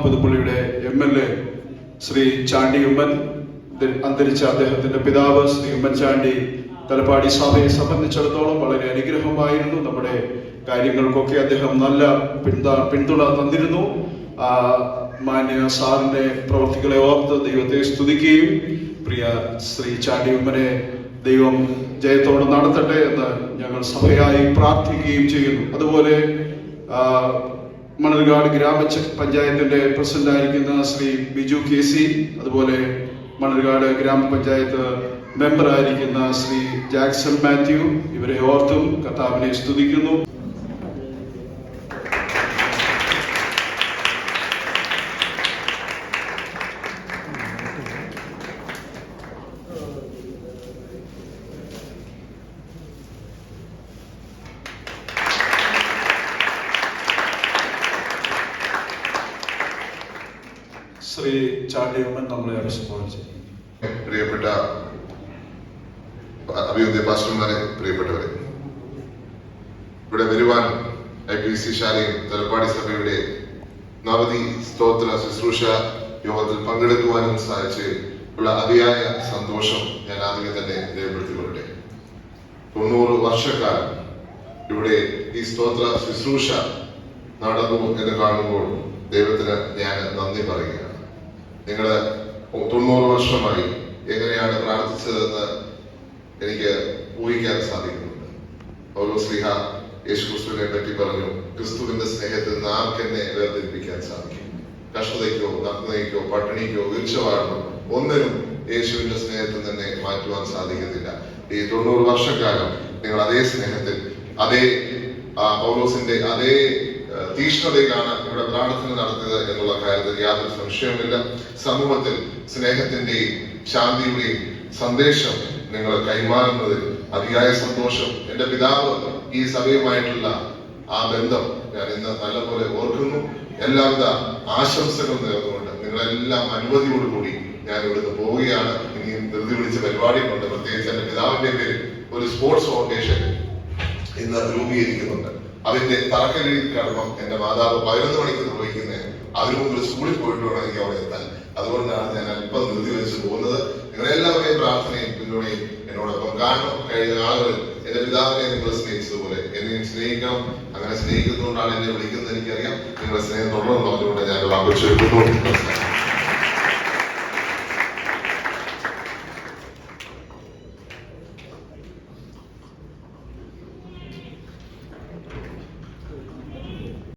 പുതുപ്പള്ളിയുടെ MLA Shri Chandy Oommen, അന്തരിച്ച അദ്ദേഹത്തിന്റെ പിതാവ് ശ്രീ ഉമ്മൻചാണ്ടി തലപ്പാടി സഭയെ സംബന്ധിച്ചിടത്തോളം വളരെ അനുഗ്രഹമായിരുന്നു. നമ്മുടെ കാര്യങ്ങൾക്കൊക്കെ അദ്ദേഹം നല്ല പിന്തുണ തന്നിരുന്നു. മാന്യ സാറിന്റെ പ്രവർത്തികളെ ഓർത്ത് ദൈവത്തെ സ്തുതിക്കുകയും പ്രിയ ശ്രീ ചാണ്ടി ഉമ്മനെ ദൈവം ജയത്തോടെ നടത്തട്ടെ എന്ന് ഞങ്ങൾ സഭയായി പ്രാർത്ഥിക്കുകയും ചെയ്യുന്നു. അതുപോലെ മണർകാട് ഗ്രാമപഞ്ചായത്തിന്റെ പ്രസിഡന്റായിരിക്കുന്ന ശ്രീ ബിജു KC, അതുപോലെ മണർകാട് ഗ്രാമപഞ്ചായത്ത് മെമ്പറായിരിക്കുന്ന ശ്രീ ജാക്സൺ മാത്യു, ഇവരെ ഓർത്തും കർത്താവിനെ സ്തുതിക്കുന്നു. ശ്രീ ചാണ്ടി ഉമ്മൻ നമ്മളെ അഭിസംബോധന ചെയ്യും. പ്രിയപ്പെട്ട അഭിവന്ധ്യ പാസ്റ്റർമാരെ, പ്രിയപ്പെട്ടവരെ, ഇവിടെ വരുവാനും IPC ശാലയും തലപ്പാടി സഭയുടെ നവതി സ്തോത്ര ശുശ്രൂഷ യോഗത്തിൽ പങ്കെടുക്കുവാനും സാധിച്ച് ഉള്ള അതിയായ സന്തോഷം ഞാൻ ആദ്യമേ തന്നെ രേഖപ്പെടുത്തിക്കൊള്ളട്ടെ. 90 വർഷക്കാലം ഇവിടെ ഈ സ്തോത്ര ശുശ്രൂഷ നടന്നു എന്ന് കാണുമ്പോൾ ദൈവത്തിന് ഞാൻ നന്ദി പറയുകയാണ്. നിങ്ങള് 90 വർഷമായി എങ്ങനെയാണ് പ്രാർത്ഥിച്ചതെന്ന് എനിക്ക് ഊഹിക്കാൻ സാധിക്കുന്നുണ്ട്. പൗലോസ് ശ്ലീഹ യേശുക്രിസ്തുവിനെ പറ്റി പറഞ്ഞു, ക്രിസ്തുവിന്റെ സ്നേഹത്തിൽ നിന്ന് ആർക്കെന്നെ വേർതിരിപ്പിക്കാൻ സാധിക്കും? കഷ്ടതയ്ക്കോ നഗ്നതയ്ക്കോ പട്ടിണിക്കോ വീഴ്ചവാറിനോ ഒന്നിനും യേശുവിന്റെ സ്നേഹത്തിൽ തന്നെ മാറ്റുവാൻ സാധിക്കത്തില്ല. ഈ 90 വർഷക്കാലം നിങ്ങൾ അതേ സ്നേഹത്തിൽ, അതേ പൗലോസിന്റെ അതേ തീഷ്ണതയിലാണ് ഇവിടെ പ്രാർത്ഥന നടത്തിയത് എന്നുള്ള കാര്യത്തിൽ യാതൊരു സംശയവുമില്ല. സമൂഹത്തിൽ സ്നേഹത്തിന്റെയും ശാന്തിയുടെയും സന്ദേശം നിങ്ങൾ കൈമാറുന്നതിൽ അതിയായ സന്തോഷം. എന്റെ പിതാവ് ഈ സഭയുമായിട്ടുള്ള ആ ബന്ധം ഞാൻ ഇന്ന് നല്ലപോലെ ഓർക്കുന്നു. എല്ലാവിധ ആശംസകൾ നേർന്നുകൊണ്ട് നിങ്ങളെല്ലാം അനുമതിയോടുകൂടി ഞാൻ ഇവിടുന്ന് പോവുകയാണ്. ഇനിയും ധൃതി പിടിച്ച പരിപാടികളുണ്ട്. പ്രത്യേകിച്ച് എന്റെ പിതാവിന്റെ പേരിൽ ഒരു സ്പോർട്സ് ഫൗണ്ടേഷൻ ഇന്ന് രൂപീകരിക്കുന്നുണ്ട്. അതിന്റെ തറക്കല്ലിൽ കടണം എന്റെ മാതാവ് 11 മണിക്ക് നിർവഹിക്കുന്നത്. അതിനു മുമ്പ് സ്കൂളിൽ പോയിട്ട് വേണം എനിക്ക് അവിടെ എത്താൻ. അതുകൊണ്ടാണ് ഞാൻ അല്പം ധൃതി വെച്ച് പോകുന്നത്. നിങ്ങളെല്ലാവരെയും പ്രാർത്ഥനയും പിന്തുണയും എന്നോടൊപ്പം കാണണം. കഴിഞ്ഞ ആളുകളിൽ എന്റെ പിതാവിനെ നിങ്ങൾ സ്നേഹിച്ചതുപോലെ എന്നെയും സ്നേഹിക്കണം. അങ്ങനെ സ്നേഹിക്കുന്നതുകൊണ്ടാണ് എന്നെ വിളിക്കുന്നത് എനിക്കറിയാം. നിങ്ങളുടെ സ്നേഹം തുടർന്ന് പറഞ്ഞുകൊണ്ട് ഞാൻ വാങ്ങിച്ചു.